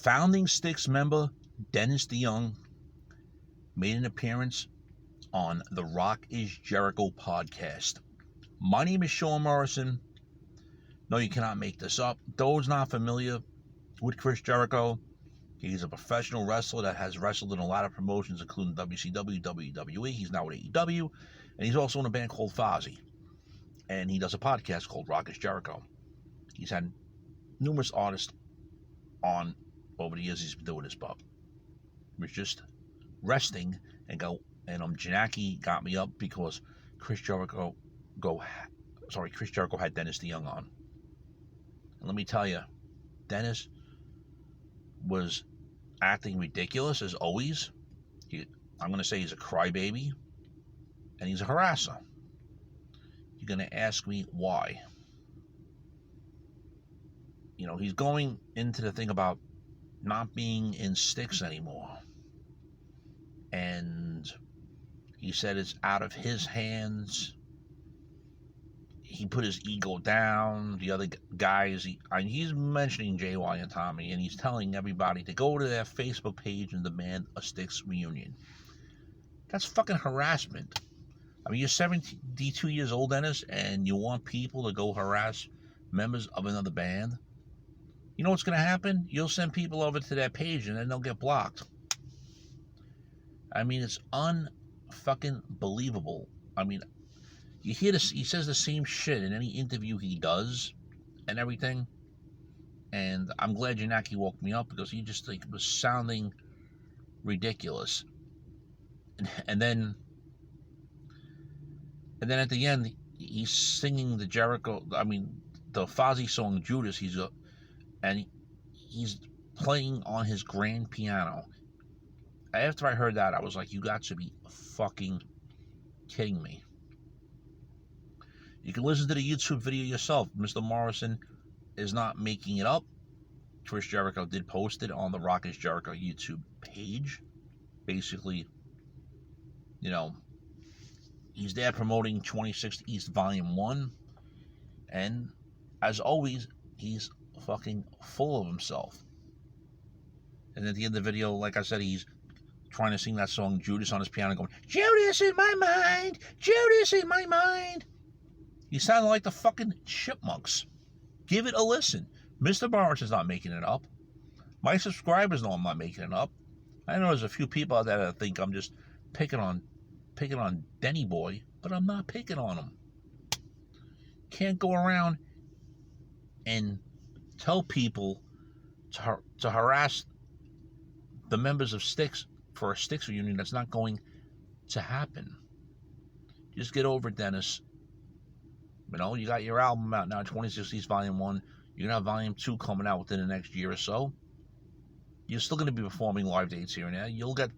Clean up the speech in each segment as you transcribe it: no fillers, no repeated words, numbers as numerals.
Founding Styx member Dennis DeYoung made an appearance on the Rock is Jericho podcast. My name is Sean Morrison. No, you cannot make this up. Those not familiar with Chris Jericho, he's a professional wrestler that has wrestled in a lot of promotions, including WCW, WWE. He's now with AEW, and he's also in a band called Fozzy. And he does a podcast called Rock is Jericho. He's had numerous artists on over the years he's been doing this, but he was just resting and Janaki got me up because Chris Jericho had Dennis DeYoung on. And let me tell you, Dennis was acting ridiculous as always. I'm going to say he's a crybaby, and he's a harasser. You're going to ask me why. You know, he's going into the thing about not being in Styx anymore. And he said it's out of his hands. He put his ego down. The other guys, he's mentioning JY and Tommy, and he's telling everybody to go to their Facebook page and demand a Styx reunion. That's fucking harassment. I mean, you're 72 years old, Dennis, and you want people to go harass members of another band? You know what's going to happen? You'll send people over to that page, and then they'll get blocked. I mean, it's unfucking believable. I mean, you hear this, he says the same shit in any interview he does and everything. And I'm glad Janaki woke me up because he just was sounding ridiculous. And then at the end, he's singing the Fozzy song Judas. He's playing on his grand piano. After I heard that, I was like, you got to be fucking kidding me. You can listen to the YouTube video yourself. Mr. Morrison is not making it up. Chris Jericho did post it on the Rock is Jericho YouTube page. Basically, you know, he's there promoting 26th East Volume 1. And, as always, he's fucking full of himself. And at the end of the video, like I said, he's trying to sing that song Judas on his piano, going, Judas in my mind, Judas in my mind. He sounded like the fucking Chipmunks. Give it a listen. Mr. Morrison's not making it up. My subscribers know I'm not making it up. I know there's a few people out there that think I'm just picking on Denny Boy, but I'm not picking on him. Can't go around and tell people to harass the members of Styx for a Styx reunion. That's not going to happen. Just get over it, Dennis. You know, you got your album out now, 26 East Volume 1. You're going to have Volume 2 coming out within the next year or so. You're still going to be performing live dates here and there. You'll get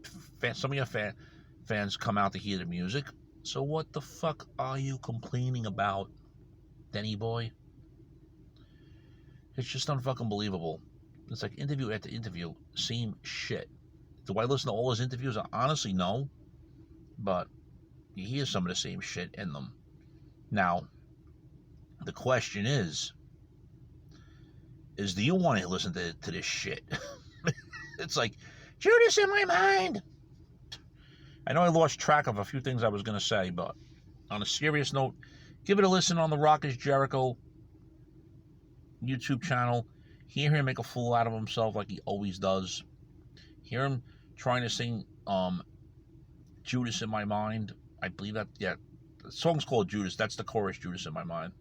some of your fans come out to hear the music. So what the fuck are you complaining about, Denny Boy? It's just unfucking believable. It's like interview after interview, same shit. Do I listen to all his interviews? Honestly, no. But you hear some of the same shit in them. Now, the question is do you want to listen to this shit? It's like, Judas in my mind. I know I lost track of a few things I was going to say, but on a serious note, give it a listen on the Rock is Jericho YouTube channel. Hear him make a fool out of himself like he always does. Hear him trying to sing Judas in my mind. I believe that, yeah, the song's called Judas. That's the chorus, Judas in my mind.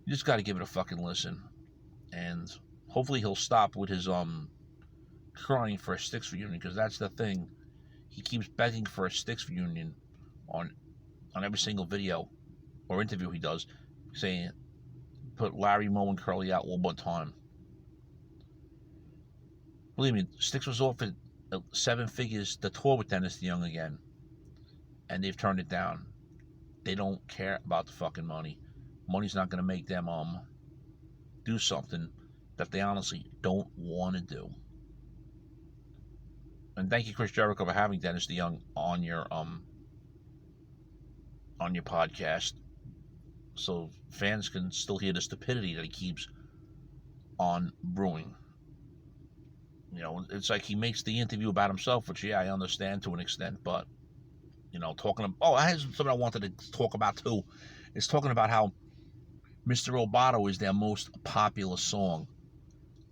You just got to give it a fucking listen. And hopefully he'll stop with his crying for a Styx reunion, because that's the thing. He keeps begging for a Styx reunion on every single video or interview he does, saying, put Larry, Moe, and Curly out one more time. Believe me, Styx was offered 7 figures to tour with Dennis DeYoung again, and they've turned it down. They don't care about the fucking money. Money's not going to make them do something that they honestly don't want to do. And thank you, Chris Jericho, for having Dennis DeYoung on your podcast, so fans can still hear the stupidity that he keeps on brewing. You know, it's like he makes the interview about himself, which, yeah, I understand to an extent, but, you know, I had something I wanted to talk about, too. It's talking about how Mr. Roboto is their most popular song.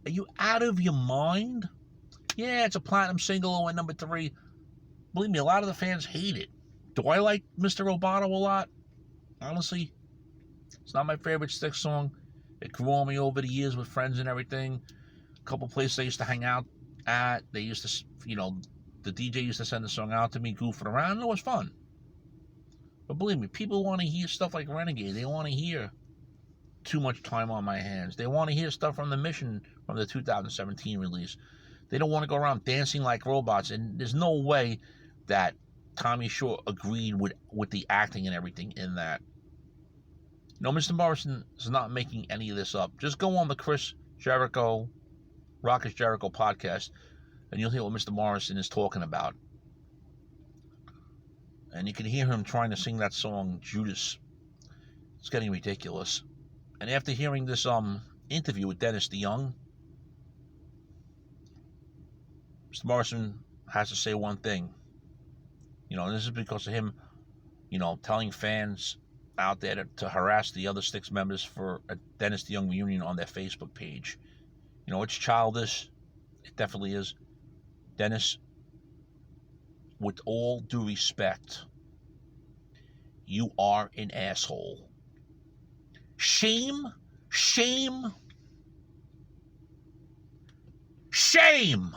Are you out of your mind? Yeah, it's a platinum single and went number 3. Believe me, a lot of the fans hate it. Do I like Mr. Roboto a lot? Honestly, it's not my favorite Styx song. It grew on me over the years with friends and everything. A couple places I used to hang out at, they used to, you know, the DJ used to send the song out to me, goofing around, and it was fun. But believe me, people want to hear stuff like Renegade. They want to hear Too Much Time on My Hands. They want to hear stuff from The Mission from the 2017 release. They don't want to go around dancing like robots, and there's no way that Tommy Shaw agreed with the acting and everything in that. No, Mr. Morrison is not making any of this up. Just go on the Chris Jericho, Rockets Jericho podcast, and you'll hear what Mr. Morrison is talking about. And you can hear him trying to sing that song, Judas. It's getting ridiculous. And after hearing this interview with Dennis DeYoung, Mr. Morrison has to say one thing. You know, and this is because of him, you know, telling fans out there to harass the other Styx members for a Dennis DeYoung reunion on their Facebook page. You know, it's childish. It definitely is. Dennis, with all due respect, you are an asshole. Shame, shame, shame.